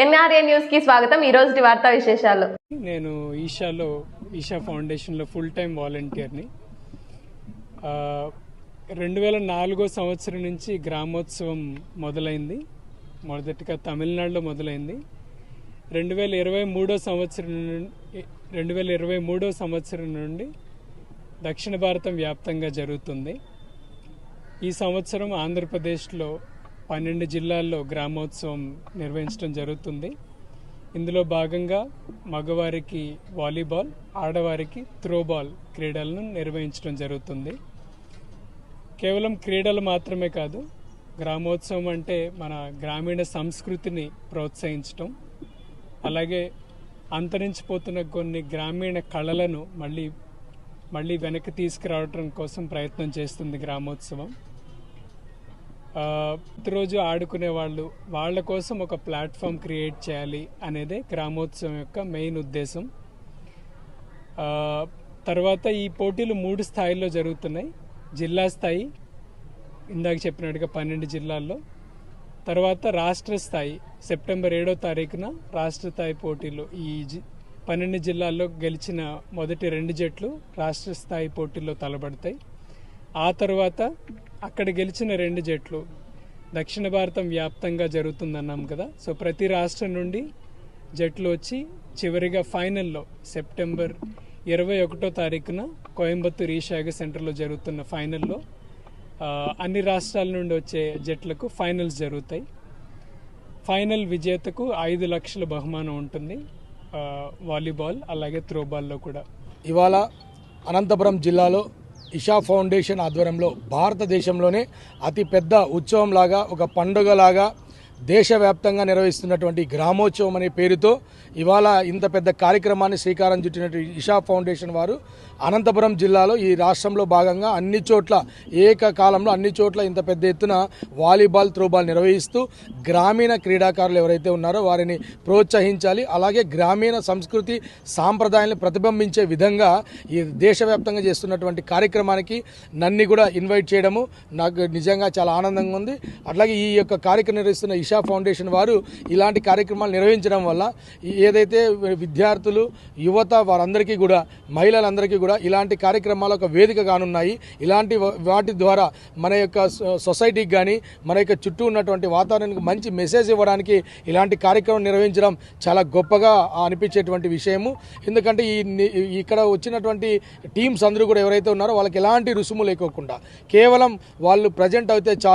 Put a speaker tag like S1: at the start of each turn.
S1: NRA news కి స్వాగతం. ఈ రోజు వార్తా విశేషాలు.
S2: నేను ఈషా ఫౌండేషన్లో ఫుల్ టైం వాలంటీర్ని. 2004 సంవత్సరం నుంచి గ్రామోత్సవం మొదలైంది. మొదటిగా తమిళనాడులో మొదలైంది. 2023 సంవత్సరం నుండి దక్షిణ భారతం వ్యాప్తంగా జరుగుతుంది. ఈ సంవత్సరం ఆంధ్రప్రదేశ్లో 12 జిల్లాల్లో గ్రామోత్సవం నిర్వహించడం జరుగుతుంది. ఇందులో భాగంగా మగవారికి వాలీబాల్, ఆడవారికి త్రోబాల్ క్రీడలను నిర్వహించడం జరుగుతుంది. కేవలం క్రీడలు మాత్రమే కాదు, గ్రామోత్సవం అంటే మన గ్రామీణ సంస్కృతిని ప్రోత్సహించడం, అలాగే అంతరించిపోతున్న కొన్ని గ్రామీణ కళలను మళ్ళీ వెనక్కి తీసుకురావడం కోసం ప్రయత్నం చేస్తుంది గ్రామోత్సవం. ప్రతిరోజు ఆడుకునే వాళ్ళ కోసం ఒక ప్లాట్ఫామ్ క్రియేట్ చేయాలి అనేదే గ్రామోత్సవం యొక్క మెయిన్ ఉద్దేశం. తర్వాత ఈ పోటీలు 3 స్థాయిల్లో జరుగుతున్నాయి. జిల్లా స్థాయి, ఇందాక చెప్పినట్టుగా 12 జిల్లాల్లో. తర్వాత రాష్ట్ర స్థాయి, సెప్టెంబర్ 7వ తారీఖున రాష్ట్ర స్థాయి పోటీలు. ఈ 12 జిల్లాల్లో గెలిచిన మొదటి 2 జట్లు రాష్ట్ర స్థాయి పోటీల్లో తలపడతాయి. ఆ తర్వాత అక్కడ గెలిచిన 2 జట్లు దక్షిణ భారతం వ్యాప్తంగా జరుగుతుందన్నాం కదా. సో ప్రతి రాష్ట్రం నుండి జట్లు వచ్చి చివరిగా ఫైనల్లో సెప్టెంబర్ 21వ తారీఖున కోయంబత్తూర్ ఈషా సెంటర్లో జరుగుతున్న ఫైనల్లో అన్ని రాష్ట్రాల నుండి వచ్చే జట్లకు ఫైనల్స్ జరుగుతాయి. ఫైనల్ విజేతకు 5 లక్షల బహుమానం ఉంటుంది. వాలీబాల్ అలాగే త్రోబాల్లో కూడా.
S3: ఇవాళ అనంతపురం జిల్లాలో ఇషా ఫౌండేషన్ ఆధ్వర్యంలో భారతదేశంలోనే అతిపెద్ద ఉత్సవంలాగా, ఒక పండుగలాగా దేశవ్యాప్తంగా నిర్వహిస్తున్నటువంటి గ్రామోత్సవం అనే పేరుతో ఇవాళ ఇంత పెద్ద కార్యక్రమాన్ని శ్రీకారం చుట్టినటువంటి ఇషా ఫౌండేషన్ వారు అనంతపురం జిల్లాలో ఈ రాష్ట్రంలో భాగంగా అన్ని చోట్ల ఏకకాలంలో అన్ని చోట్ల ఇంత పెద్ద ఎత్తున వాలీబాల్, త్రోబాల్ నిర్వహిస్తూ గ్రామీణ క్రీడాకారులు ఎవరైతే ఉన్నారో వారిని ప్రోత్సహించాలి. అలాగే గ్రామీణ సంస్కృతి సాంప్రదాయాలను ప్రతిబింబించే విధంగా ఈ దేశవ్యాప్తంగా చేస్తున్నటువంటి కార్యక్రమానికి నన్ను కూడా ఇన్వైట్ చేయడము నాకు నిజంగా చాలా ఆనందంగా ఉంది. అట్లాగే ఈ యొక్క కార్యక్రమం నిర్వహిస్తున్న ఇషా ఫౌండేషన్ వారు ఇలాంటి కార్యక్రమాలు నిర్వహించడం వల్ల ఏదైతే విద్యార్థులు, యువత వారందరికీ కూడా, మహిళలందరికీ కూడా ఇలాంటి కార్యక్రమాలు ఒక వేదిక కానున్నాయి. ఇలాంటి వాటి ద్వారా మన యొక్క సొసైటీకి కానీ మన యొక్క చుట్టూ ఉన్నటువంటి వాతావరణానికి మంచి మెసేజ్ ఇవ్వడానికి ఇలాంటి కార్యక్రమం నిర్వహించడం చాలా గొప్పగా అనిపించేటువంటి విషయము. ఎందుకంటే ఇక్కడ వచ్చినటువంటి టీమ్స్ అందరూ కూడా ఎవరైతే ఉన్నారో వాళ్ళకి ఎలాంటి రుసుము లేకోకుండా కేవలం వాళ్ళు ప్రజెంట్ అయితే చాలు,